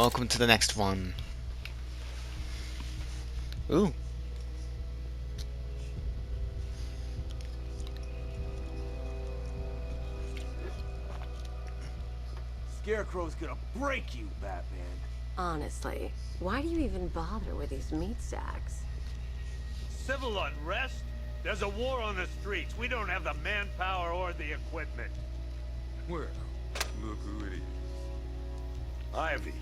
Welcome to the next one. Ooh. Scarecrow's gonna break you, Batman. Honestly, why do you even bother with these meat sacks? Civil unrest? There's a war on the streets. We don't have the manpower or the equipment. Well, look who it is. Ivy.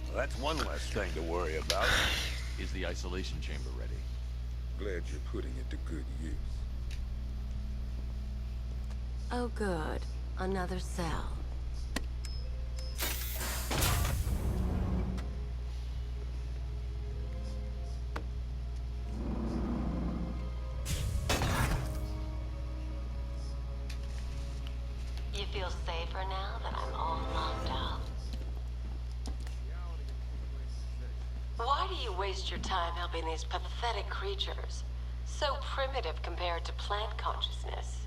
Well, that's one less thing to worry about. Is the isolation chamber ready? Glad you're putting it to good use. Oh good, another cell. You feel safer now that I'm all locked up? Why do you waste your time helping these pathetic creatures? So primitive compared to plant consciousness.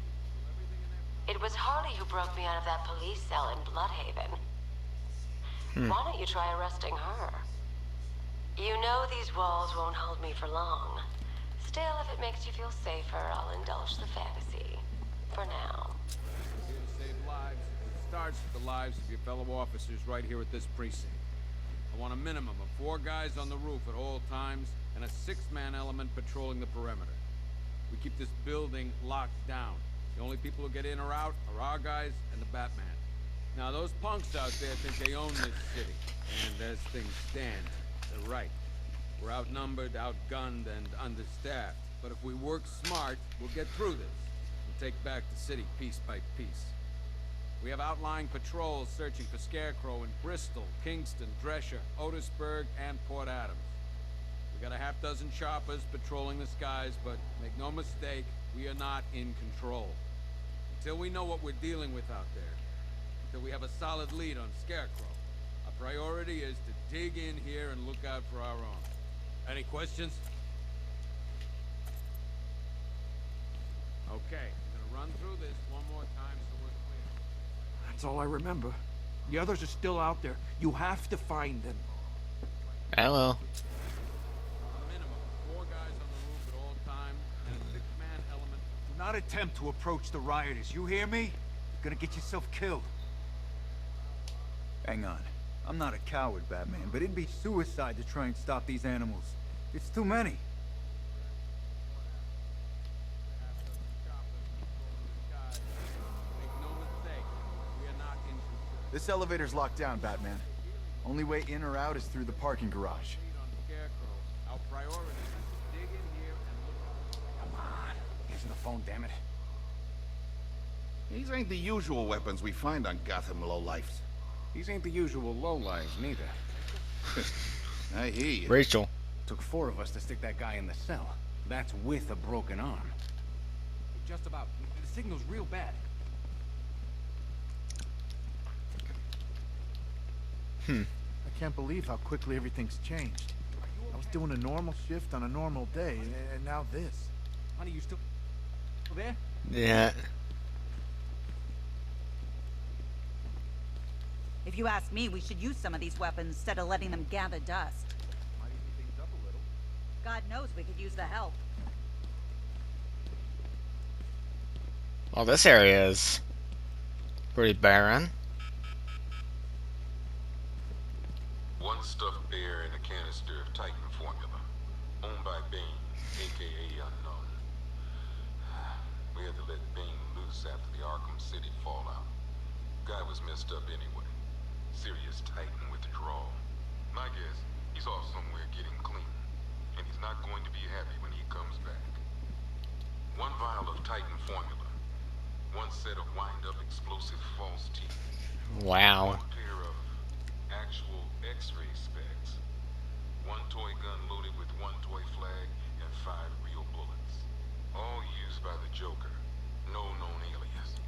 It was Harley who broke me out of that police cell in Bloodhaven. Why don't you try arresting her? You know these walls won't hold me for long. Still, if it makes you feel safer, I'll indulge the fantasy. For now. Here to save lives. It starts with the lives of your fellow officers right here at this precinct. I want a minimum of 4 guys on the roof at all times, and a 6-man element patrolling the perimeter. We keep this building locked down. The only people who get in or out are our guys and the Batman. Now, those punks out there think they own this city. And as things stand, they're right. We're outnumbered, outgunned, and understaffed. But if we work smart, we'll get through this. We'll take back the city piece by piece. We have outlying patrols searching for Scarecrow in Bristol, Kingston, Drescher, Otisburg, and Port Adams. We got a half-dozen choppers patrolling the skies, but make no mistake, we are not in control. Until we know what we're dealing with out there, until we have a solid lead on Scarecrow, our priority is to dig in here and look out for our own. Any questions? Okay, I'm gonna run through this one more time so we're clear. That's all I remember. The others are still out there. You have to find them. Hello. A minimum of 4 guys on the roof at all times, and a 6-man element. Do not attempt to approach the rioters. You hear me? You're gonna get yourself killed. Hang on. I'm not a coward, Batman, but it'd be suicide to try and stop these animals. It's too many. Make no mistake, we are not in control. This elevator's locked down, Batman. Only way in or out is through the parking garage. Lead on Scarecrow. Our priority is to dig in here and look. Come on. Answer the phone, damn it. These ain't the usual weapons we find on Gotham lowlifes. These ain't the usual lowlives, neither. I hear you. Rachel. Took 4 of us to stick that guy in the cell. That's with a broken arm. Just about. The signal's real bad. I can't believe how quickly everything's changed. I was doing a normal shift on a normal day, and now this. Honey, you still there? Yeah. If you ask me, we should use some of these weapons instead of letting them gather dust. Might ease things up a little. God knows we could use the help. Well, this area is pretty barren. One stuffed bear in a canister of Titan formula, owned by Bane, aka Unknown. We had to let Bane loose after the Arkham City fallout. Guy was messed up anyway. Serious Titan withdrawal. My guess, he's off somewhere getting clean, and he's not going to be happy when he comes back. 1 vial of Titan formula, 1 set of wind-up explosive false teeth. Wow. 1 pair of actual X-ray specs. 1 toy gun loaded with 1 toy flag and 5 real bullets. All used by the Joker. No known alias.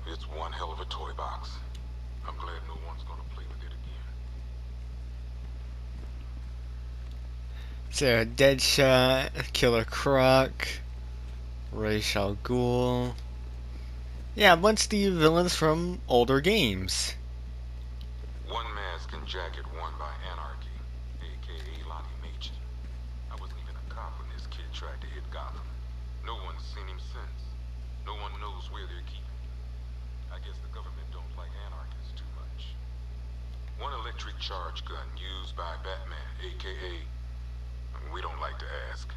It's one hell of a toy box. I'm glad no one's gonna play with it again. So, Deadshot, Killer Croc, Ra's al Ghul. Yeah, a bunch of the villains from older games. 1 mask can green jacket worn by Anarchy, aka Lonnie Machin. I wasn't even a cop when this kid tried to hit Gotham. No one's seen him since. No one knows where they're keeping him. I guess the government don't like anarchists too much. One electric charge gun used by Batman, aka... We don't like to ask.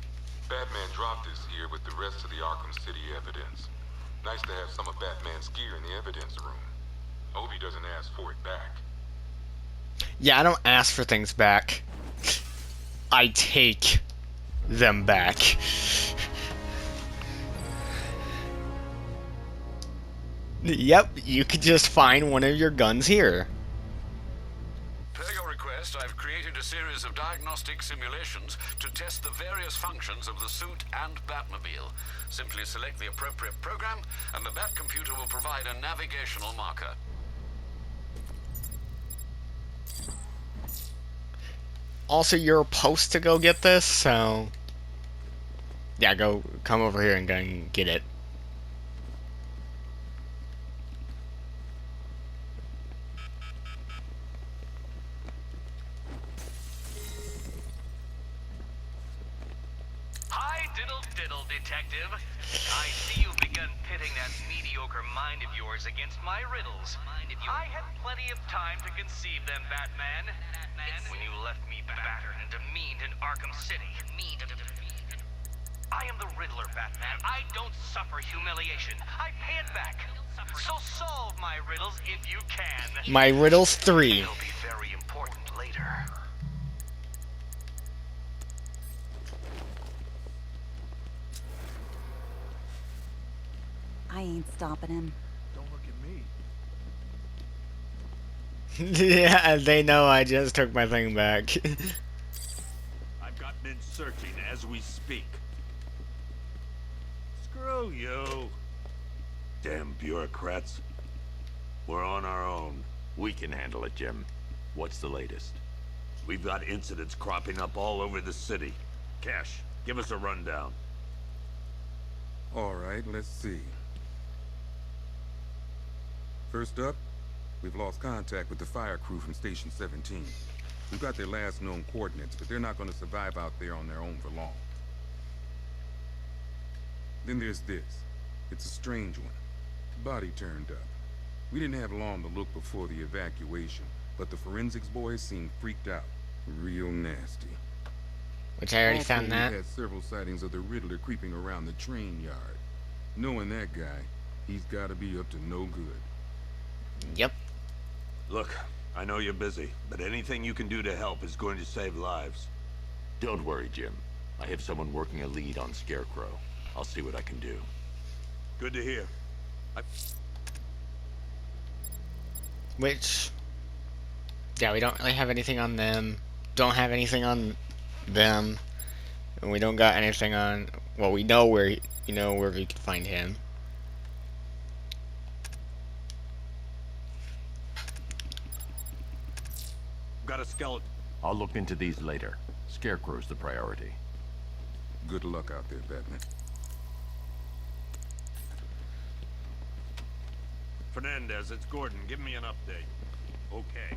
Batman dropped this here with the rest of the Arkham City evidence. Nice to have some of Batman's gear in the evidence room. I hope he doesn't ask for it back. Yeah, I don't ask for things back. I take them back. Yep, you could just find one of your guns here. Per your request, I've created a series of diagnostic simulations to test the various functions of the suit and Batmobile. Simply select the appropriate program, and the Bat computer will provide a navigational marker. Also, you're supposed to go get this, so... Yeah, come over here and go and get it. Hi, diddle, detective. I see you've begun pitting that mediocre mind of yours against my riddles. I had plenty of time to conceive them, Batman. When you left me battered and demeaned in Arkham City. I am the Riddler, Batman. I don't suffer humiliation. I pay it back. So solve my riddles if you can. My riddles 3. It'll be very important later. I ain't stopping him. Don't look at me. Yeah, they know I just took my thing back. I've got men searching as we speak. Screw you. Damn bureaucrats. We're on our own. We can handle it, Jim. What's the latest? We've got incidents cropping up all over the city. Cash, give us a rundown. All right, let's see. First up, we've lost contact with the fire crew from Station 17. We've got their last known coordinates, but they're not going to survive out there on their own for long. Then there's this. It's a strange one. Body turned up. We didn't have long to look before the evacuation, but the forensics boys seemed freaked out. Real nasty. Which I already Also, found that. we had several sightings of the Riddler creeping around the train yard. Knowing that guy, he's got to be up to no good. Yep. Look, I know you're busy, but anything you can do to help is going to save lives. Don't worry, Jim. I have someone working a lead on Scarecrow. I'll see what I can do. Good to hear. Which... Yeah, we don't really have anything on them. Don't have anything on them. And we don't got anything on... Well, we know where we can find him. Got a skeleton. I'll look into these later. Scarecrow's the priority. Good luck out there, Batman. Fernandez, it's Gordon. Give me an update. Okay.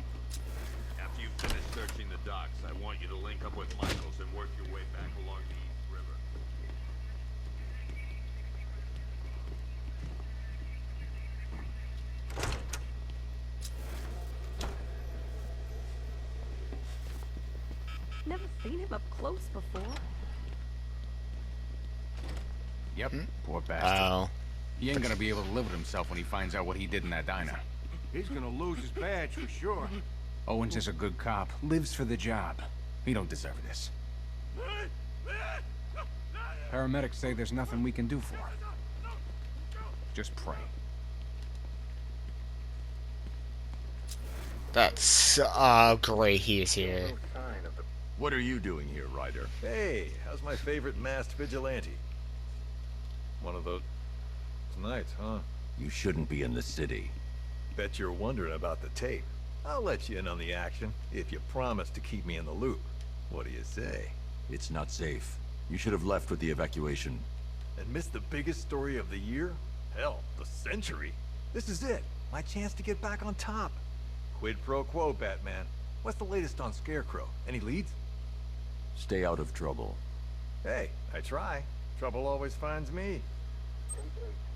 After you've finished searching the docks, I want you to link up with Michaels and work your way back along the East River. Never seen him up close before. Yep, poor bastard. Wow. He ain't gonna be able to live with himself when he finds out what he did in that diner. He's gonna lose his badge for sure. Owens is a good cop, lives for the job. He don't deserve this. Paramedics say there's nothing we can do for him. Just pray. That's great he is here. What are you doing here, Ryder? Hey, how's my favorite masked vigilante? One of those nights, huh? You shouldn't be in the city. Bet you're wondering about the tape. I'll let you in on the action if you promise to keep me in the loop. What do you say? It's not safe. You should have left with the evacuation. And missed the biggest story of the year? Hell, the century. This is it. My chance to get back on top. Quid pro quo, Batman. What's the latest on Scarecrow? Any leads? Stay out of trouble. Hey, I try. Trouble always finds me.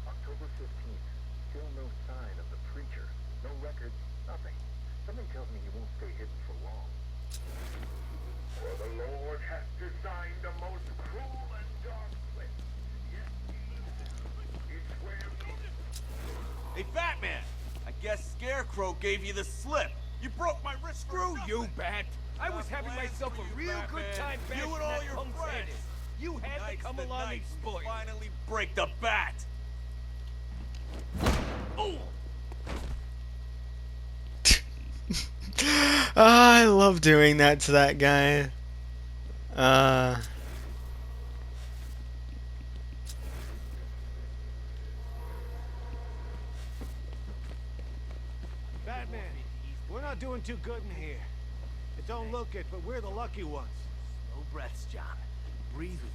October 15th. Still no sign of the preacher. No records, nothing. Something tells me he won't stay hidden for long. For the Lord hath designed a most cruel and dark place. Yet it's where Hey, Batman! I guess Scarecrow gave you the slip. You broke my wrist. Screw you, Bat! I was having myself a real good time bashing You and all that your punk friends. Sanders. You had to come along and spoil it. Finally break the bat. Oh! I love doing that to that guy. Batman, we're not doing too good in here. It don't look it, but we're the lucky ones. Slow breaths, John. Breathe with me.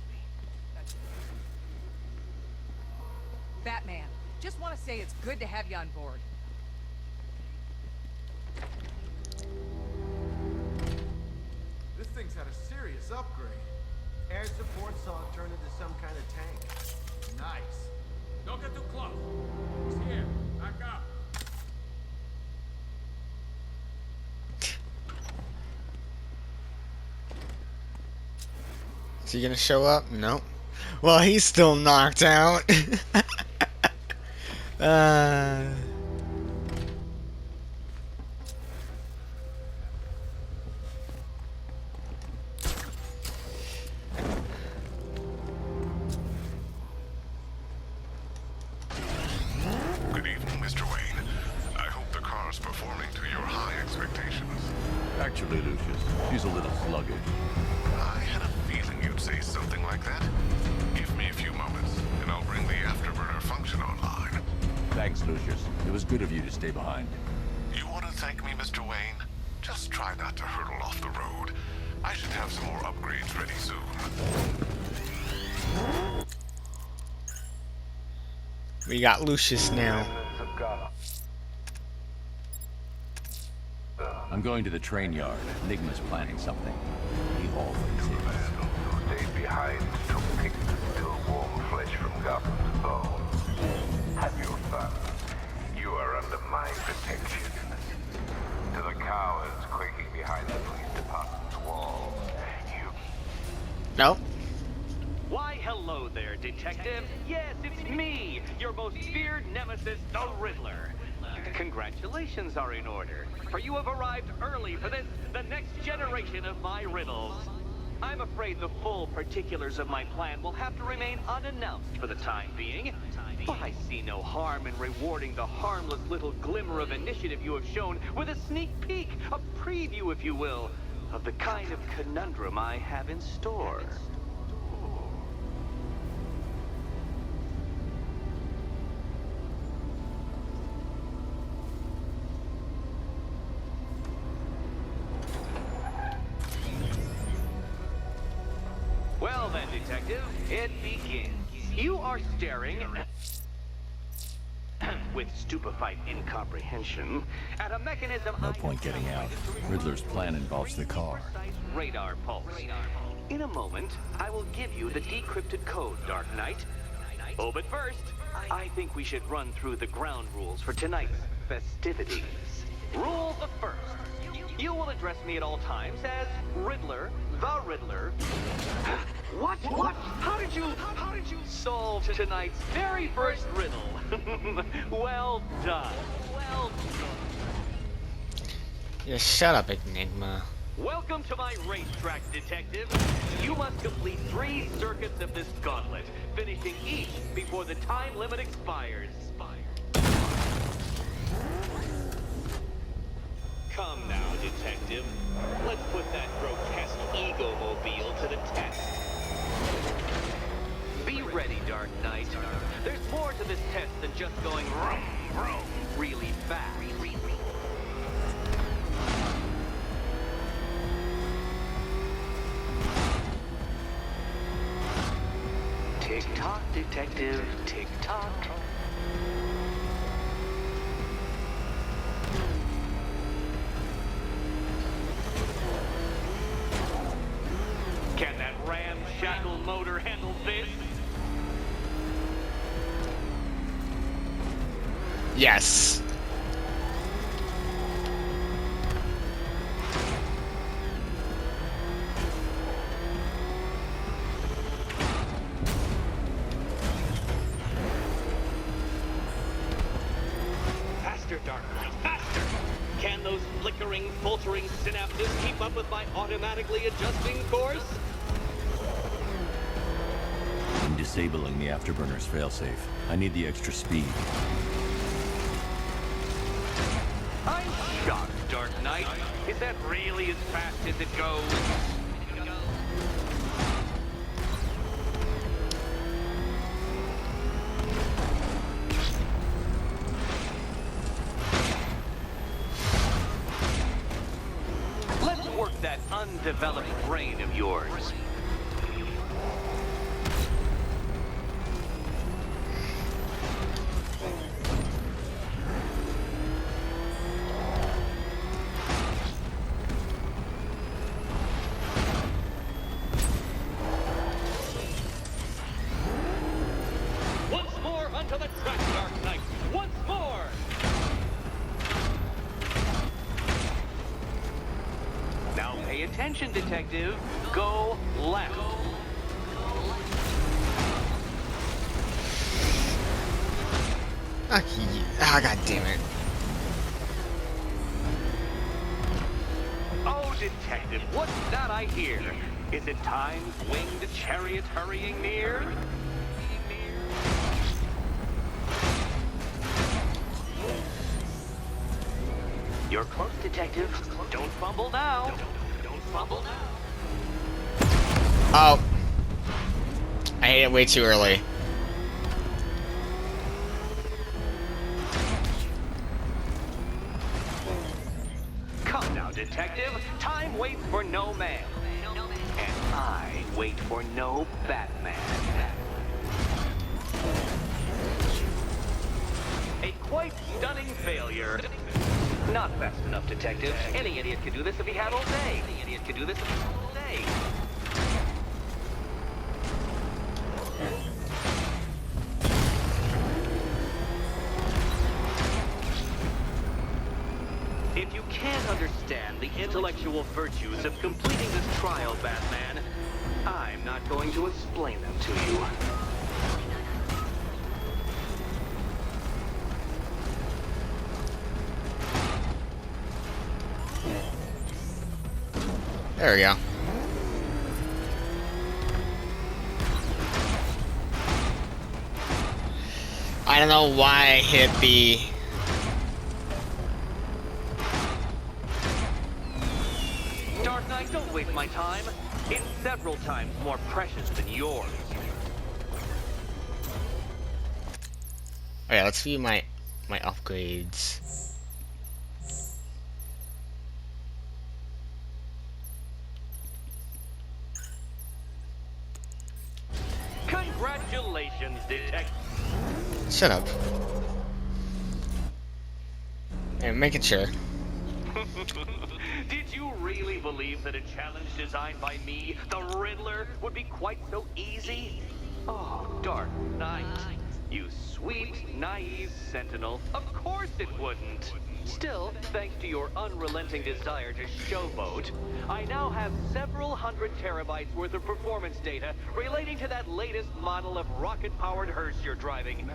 Batman, just want to say it's good to have you on board. This thing's had a serious upgrade. Air support saw it turn into some kind of tank. Nice. Don't get too close. He's here. Back up. Is he gonna show up? No. Well, he's still knocked out. Good evening, Mr. Wayne. I hope the car's performing to your high expectations. Actually, Lucius, she's a little sluggish. I had a feeling you'd say something like that. Give me a few moments, and I'll bring the afterburner function online. Thanks, Lucius. It was good of you to stay behind. You want to thank me, Mr. Wayne? Just try not to hurtle off the road. I should have some more upgrades ready soon. We got Lucius now. I'm going to the train yard. Enigma's planning something. He always who stayed behind took pick still warm flesh from Gotham's bone. Have your fun. You are under my protection. To the cowards quaking behind the police department's walls, you... Nope. Why, hello there, Detective. Yes, it's me, your most feared nemesis, the Riddler. Congratulations are in order, for you have arrived early for this, the next generation of my riddles. I'm afraid the full particulars of my plan will have to remain unannounced for the time being, but I see no harm in rewarding the harmless little glimmer of initiative you have shown with a sneak peek, a preview, if you will, of the kind of conundrum I have in store. Well then, Detective, it begins. You are staring with stupefied incomprehension at a mechanism. No point getting out. Riddler's plan involves the car. Radar pulse. In a moment, I will give you the decrypted code, Dark Knight. Oh, but first, I think we should run through the ground rules for tonight's festivities. Rule the first. You will address me at all times as Riddler, the Riddler. What? How did you solve tonight's very first riddle? Well done. Well done. Yeah, shut up, Enigma. Welcome to my racetrack, Detective. You must complete 3 circuits of this gauntlet, finishing each before the time limit expires. Come now, Detective. Let's put that grotesque ego-mobile to the test. Be ready, Dark Knight. There's more to this test than just going vroom, vroom really fast. Tick-tock, Detective. Tick-tock. motor handle this? Yes. Faster, Dark Knight, faster! Can those flickering, faltering synapses keep up with my automatically adjusting course? I'm disabling the afterburner's failsafe. I need the extra speed. I'm shocked, Dark Knight. Is that really as fast as it goes? Let's work that undeveloped brain of yours. Once more onto the track, Dark Knight. Once more! Now pay attention, Detective. Go left. Ah, god damn it. Oh, Detective, what's that I hear? Is it time's winged chariot hurrying near? You're close, Detective. Don't fumble now. Don't fumble now. Oh. I hit it way too early. Come now, Detective. Time waits for no man. And I wait for no Batman. A quite stunning failure. Not fast enough, Detective. Any idiot could do this if he had all day. Any idiot could do this if he had all day. If you can't understand the intellectual virtues of completing this trial, Batman, I'm not going to explain them to you. There we go. I don't know why I hit the... Dark Knight, don't waste my time. It's several times more precious than yours. Okay, let's view my upgrades. Congratulations, Detective. Shut up. Hey, making sure. Did you really believe that a challenge designed by me, the Riddler, would be quite so easy? Oh, Dark Knight. You sweet, naive sentinel. Of course it wouldn't. Still, thanks to your unrelenting desire to showboat, I now have several hundred terabytes worth of performance data relating to that latest model of rocket-powered hearse you're driving.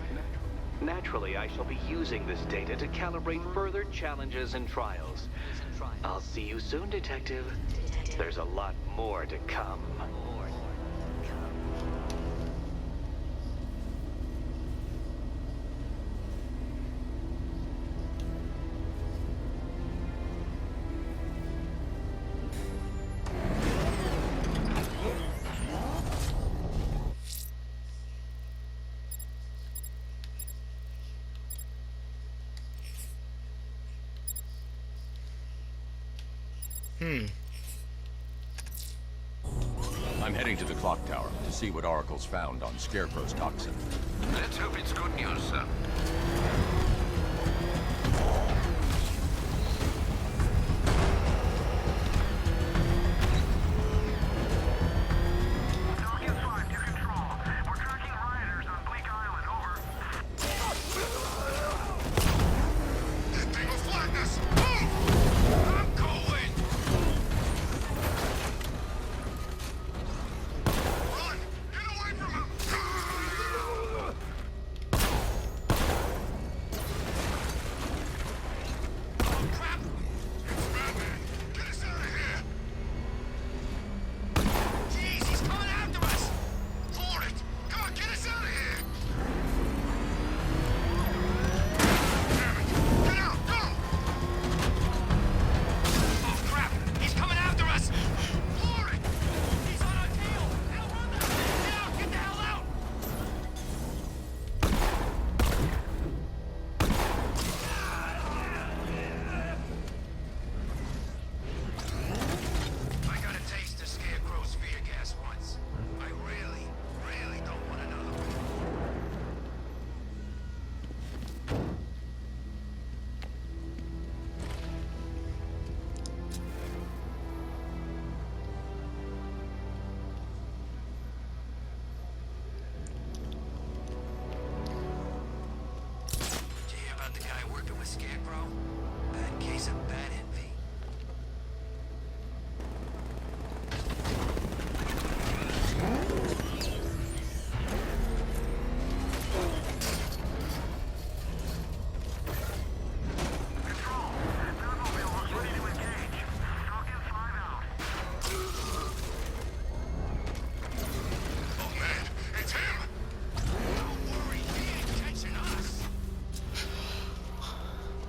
Naturally, I shall be using this data to calibrate further challenges and trials. I'll see you soon, Detective. There's a lot more to come. I'm heading to the clock tower to see what Oracle's found on Scarecrow's toxin. Let's hope it's good news, sir.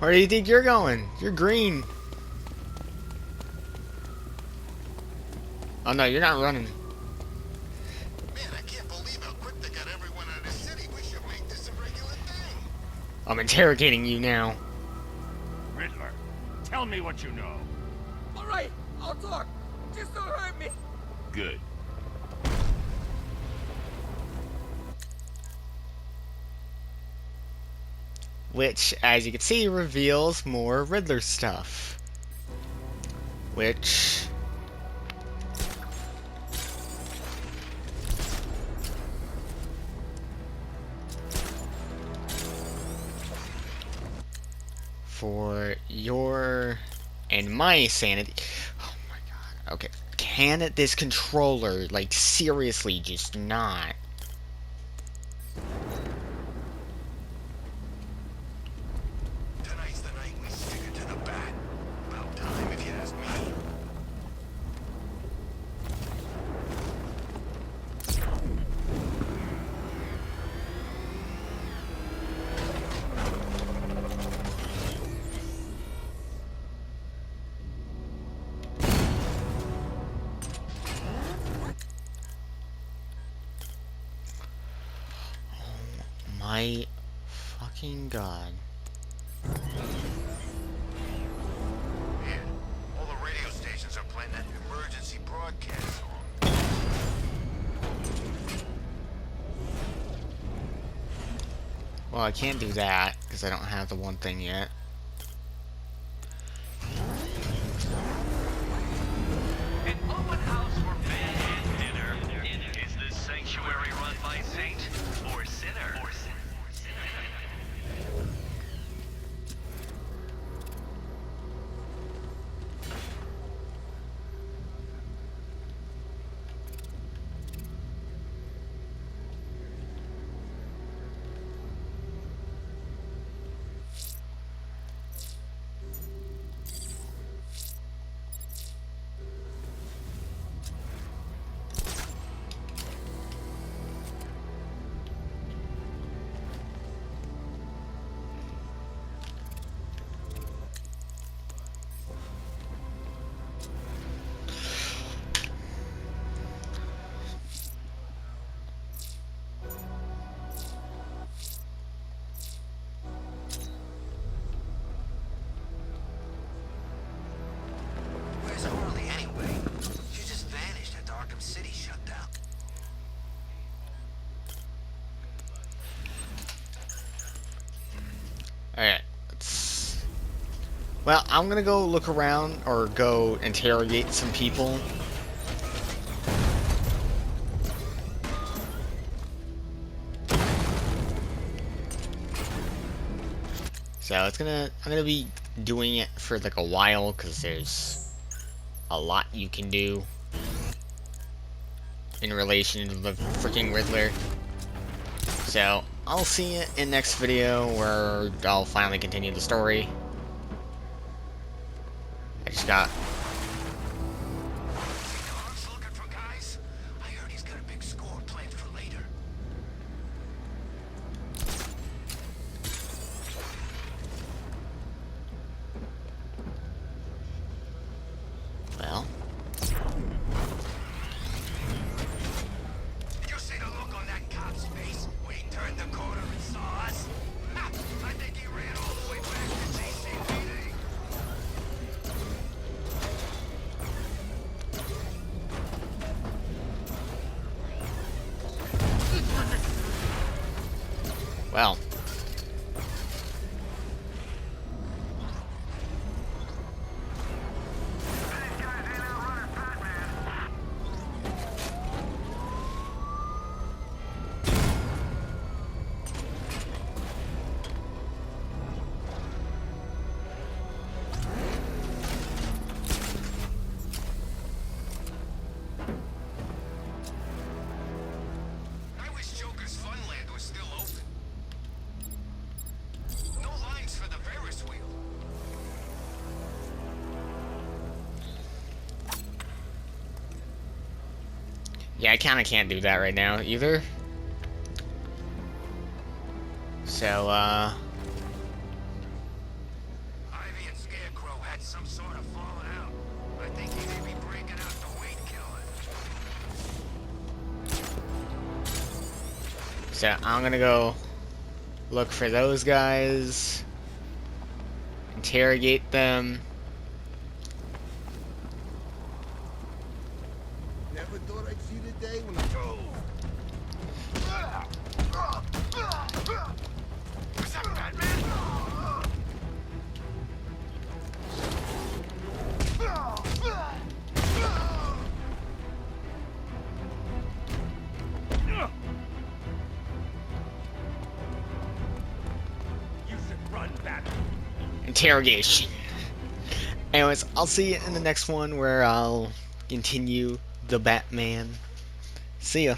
Where do you think you're going? You're green. Oh no, you're not running. Man, I can't believe how quick they got everyone out of the city. We should make this a regular thing. I'm interrogating you now. Riddler, tell me what you know. All right, I'll talk. Just don't hurt me. Good. Which, as you can see, reveals more Riddler stuff. Which... for your and my sanity. Oh my god. Okay. Can this controller, like, seriously just not? Tonight's the night we stick it to the bat. About time, if you ask me. My fucking god. Man, all the radio stations are playing that emergency broadcast song. Well, I can't do that because I don't have the one thing yet. An open house for bed and dinner. Is this sanctuary run by saint or sinner? Where's Harley anyway? She just vanished after Arkham City shut down. Alright. Well, I'm gonna go look around or go interrogate some people. So I'm gonna be doing it for like a while because there's a lot you can do in relation to the freaking Riddler. So I'll see you in next video where I'll finally continue the story. I just got... Dog's looking for guys? I heard he's got a big score planned for later. Well... Did you see the look on that cop's face when he turned the corner and saw us? Ha! I think he ran all the way back to GCPD. Well... I wish Joker's Funland was still open. No lines for the Ferris wheel. Yeah, I kinda can't do that right now either. So, So I'm gonna go look for those guys, interrogate them. Never thought I'd see the day when I go. What's up, Batman? You should run, Batman. Interrogation. Anyways, I'll see you in the next one where I'll continue the Batman. See ya.